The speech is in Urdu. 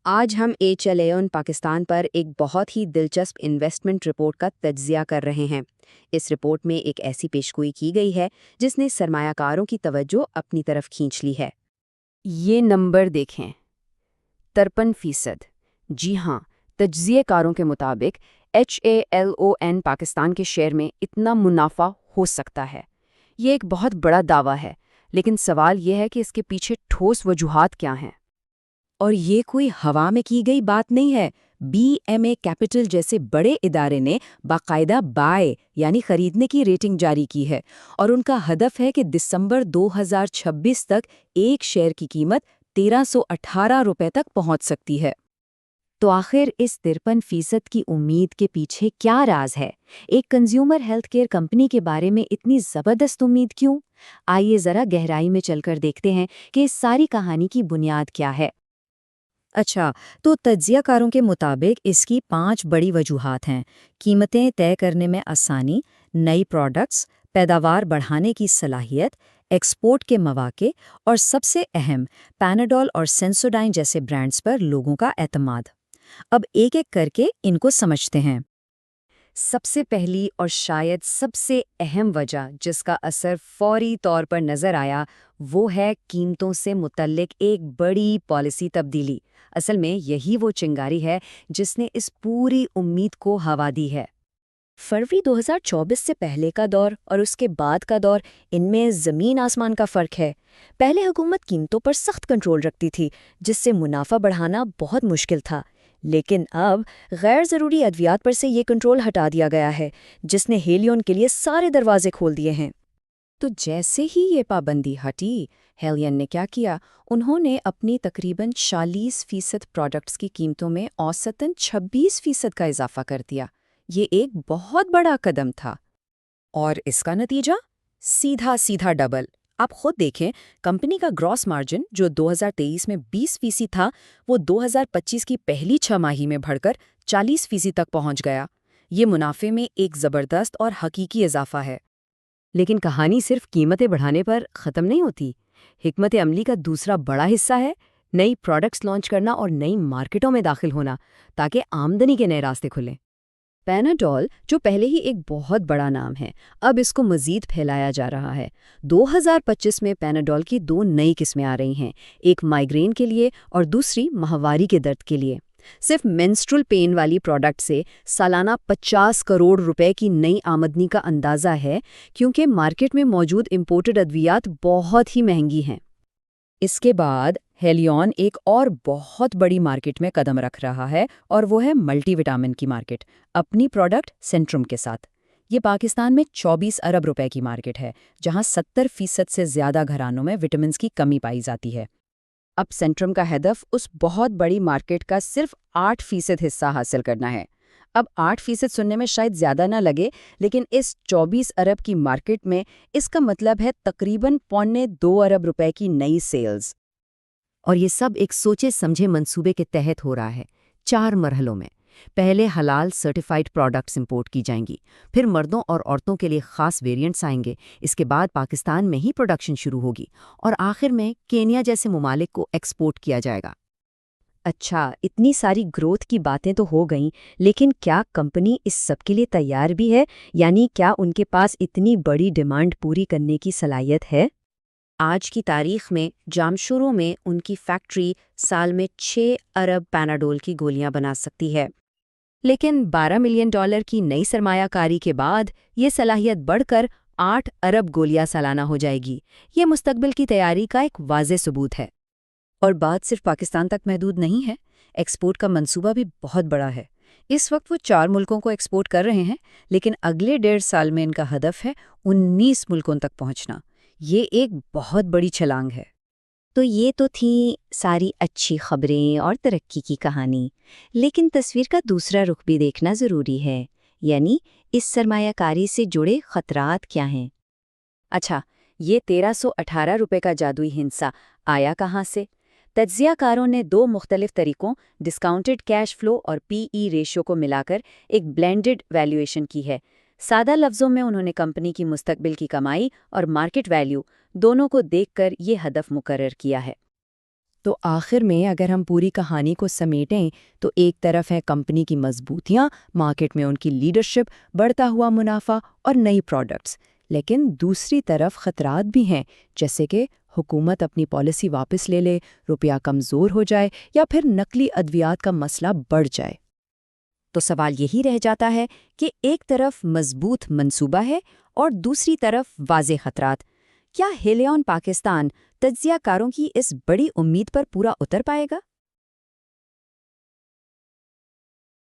آج ہم ایچ پاکستان پر ایک بہت ہی دلچسپ انویسٹمنٹ رپورٹ کا تجزیہ کر رہے ہیں۔ اس رپورٹ میں ایک ایسی پیشگوئی کی گئی ہے جس نے سرمایہ کاروں کی توجہ اپنی طرف کھینچ لی ہے۔ یہ نمبر دیکھیں، 53%۔ جی ہاں، تجزیہ کاروں کے مطابق HALON پاکستان کے شیئر میں اتنا منافع ہو سکتا ہے۔ یہ ایک بہت بڑا دعویٰ ہے، لیکن سوال یہ ہے کہ اس کے پیچھے ٹھوس وجوہات کیا ہیں؟ اور یہ کوئی ہوا میں کی گئی بات نہیں ہے۔ BMA کیپٹل جیسے بڑے ادارے نے باقاعدہ بائے یعنی خریدنے کی ریٹنگ جاری کی ہے، اور ان کا ہدف ہے کہ دسمبر 2026 تک ایک شیئر کی قیمت 1318 روپے تک پہنچ سکتی ہے۔ تو آخر اس 53% کی امید کے پیچھے کیا راز ہے؟ ایک کنزیومر ہیلتھ کیئر کمپنی کے بارے میں اتنی زبردست امید کیوں؟ آئیے ذرا گہرائی میں چل کر دیکھتے ہیں کہ اس ساری کہانی کی بنیاد کیا ہے۔ اچھا، تو تجزیہ کاروں کے مطابق اس کی 5 بڑی وجوہات ہیں۔ قیمتیں طے کرنے میں آسانی، نئی پروڈکٹس، پیداوار بڑھانے کی صلاحیت، ایکسپورٹ کے مواقع، اور سب سے اہم پیناڈول اور سینسوڈائن جیسے برانڈز پر لوگوں کا اعتماد۔ اب ایک ایک کر کے ان کو سمجھتے ہیں۔ سب سے پہلی اور شاید سب سے اہم وجہ جس کا اثر فوری طور پر نظر آیا وہ ہے قیمتوں سے متعلق ایک بڑی پالیسی تبدیلی۔ اصل میں یہی وہ چنگاری ہے جس نے اس پوری امید کو ہوا دی ہے۔ فروری 2024 سے پہلے کا دور اور اس کے بعد کا دور، ان میں زمین آسمان کا فرق ہے۔ پہلے حکومت قیمتوں پر سخت کنٹرول رکھتی تھی، جس سے منافع بڑھانا بہت مشکل تھا، لیکن اب غیر ضروری ادویات پر سے یہ کنٹرول ہٹا دیا گیا ہے، جس نے ہیلیون کے لیے سارے دروازے کھول دیے ہیں۔ تو جیسے ہی یہ پابندی ہٹی، ہیلین نے کیا کیا؟ انہوں نے اپنی تقریباً 46% پروڈکٹس کی قیمتوں میں اوسطاً 26% کا اضافہ کر دیا۔ یہ ایک بہت بڑا قدم تھا، اور اس کا نتیجہ سیدھا ڈبل۔ آپ خود دیکھیں، کمپنی کا گراس مارجن جو 2023 میں 20% تھا، وہ 2025 کی پہلی 6 ماہی میں بڑھ کر 40% تک پہنچ گیا۔ یہ منافع میں ایک زبردست اور حقیقی اضافہ ہے۔ لیکن کہانی صرف قیمتیں بڑھانے پر ختم نہیں ہوتی۔ حکمت عملی کا دوسرا بڑا حصہ ہے نئی پروڈکٹس لانچ کرنا اور نئی مارکیٹوں میں داخل ہونا، تاکہ آمدنی کے نئے راستے کھلیں۔ پیناڈول، جو پہلے ہی ایک بہت بڑا نام ہے، اب اس کو مزید پھیلایا جا رہا ہے۔ 2025 میں پیناڈول کی 2 نئی قسمیں آ رہی ہیں، ایک مائیگرین کے لیے اور دوسری ماہواری کے درد کے لیے۔ صرف مینسٹرل پین والی پروڈکٹ سے سالانہ 50 کروڑ روپے کی نئی آمدنی کا اندازہ ہے، کیونکہ مارکیٹ میں موجود امپورٹڈ ادویات بہت ہی مہنگی ہیں۔ اس کے بعد ہیلیون ایک اور بہت بڑی مارکیٹ میں قدم رکھ رہا ہے، اور وہ ہے ملٹی وٹامن کی مارکیٹ، اپنی پروڈکٹ سینٹرم کے ساتھ۔ یہ پاکستان میں 24 ارب روپے کی مارکیٹ ہے، جہاں 70% سے زیادہ گھرانوں میں وٹامنز کی کمی پائی جاتی ہے۔ اب سینٹرم کا ہدف اس بہت بڑی مارکیٹ کا صرف 8% حصہ حاصل کرنا ہے۔ اب 8% سننے میں شاید زیادہ نہ لگے، لیکن اس 24 ارب کی مارکیٹ میں اس کا مطلب ہے تقریباً 2.25 ارب روپے کی نئی سیلز۔ اور یہ سب ایک سوچے سمجھے منصوبے کے تحت ہو رہا ہے، 4 مرحلوں میں۔ پہلے حلال سرٹیفائیڈ پروڈکٹس امپورٹ کی جائیں گی، پھر مردوں اور عورتوں کے لیے خاص ویریئنٹس آئیں گے، اس کے بعد پاکستان میں ہی پروڈکشن شروع ہوگی، اور آخر میں کینیا جیسے ممالک کو ایکسپورٹ کیا جائے گا۔ اچھا، اتنی ساری گروتھ کی باتیں تو ہو گئیں، لیکن کیا کمپنی اس سب کے لیے تیار بھی ہے؟ یعنی کیا ان کے پاس اتنی بڑی ڈیمانڈ پوری کرنے کی صلاحیت ہے؟ آج کی تاریخ میں جامشورو میں ان کی فیکٹری سال میں 6 ارب پیناڈول کی گولیاں بنا سکتی ہے، لیکن $12 ملین کی نئی سرمایہ کاری کے بعد یہ صلاحیت بڑھ کر 8 ارب گولیاں سالانہ ہو جائے گی۔ یہ مستقبل کی تیاری کا ایک واضح ثبوت ہے۔ اور بات صرف پاکستان تک محدود نہیں ہے، ایکسپورٹ کا منصوبہ بھی بہت بڑا ہے۔ اس وقت وہ 4 ملکوں کو ایکسپورٹ کر رہے ہیں، لیکن اگلے 1.5 سال میں ان کا ہدف ہے 19 ملکوں تک پہنچنا۔ یہ ایک بہت بڑی چھلانگ ہے۔ تو یہ تو تھیں ساری اچھی خبریں اور ترقی کی کہانی، لیکن تصویر کا دوسرا رخ بھی دیکھنا ضروری ہے، یعنی اس سرمایہ کاری سے جڑے خطرات کیا ہیں؟ اچھا، یہ 1318 روپے کا جادوئی ہندسہ آیا کہاں سے؟ تجزیہ کاروں نے 2 مختلف طریقوں، ڈسکاؤنٹڈ کیش فلو اور PE ریشو کو ملا کر ایک بلینڈڈ ویلیویشن کی ہے۔ سادہ لفظوں میں انہوں نے کمپنی کی مستقبل کی کمائی اور مارکیٹ ویلیو دونوں کو دیکھ کر یہ ہدف مقرر کیا ہے۔ تو آخر میں اگر ہم پوری کہانی کو سمیٹیں تو ایک طرف ہے کمپنی کی مضبوطیاں، مارکیٹ میں ان کی لیڈرشپ، بڑھتا ہوا منافع اور نئی پروڈکٹس، لیکن دوسری طرف خطرات بھی ہیں، جیسے کہ حکومت اپنی پالیسی واپس لے لے، روپیہ کمزور ہو جائے یا پھر نقلی ادویات کا مسئلہ بڑھ جائے۔ تو سوال یہی رہ جاتا ہے کہ ایک طرف مضبوط منصوبہ ہے اور دوسری طرف واضح خطرات۔ کیا ہیلیون پاکستان تجزیہ کاروں کی اس بڑی امید پر پورا اتر پائے گا؟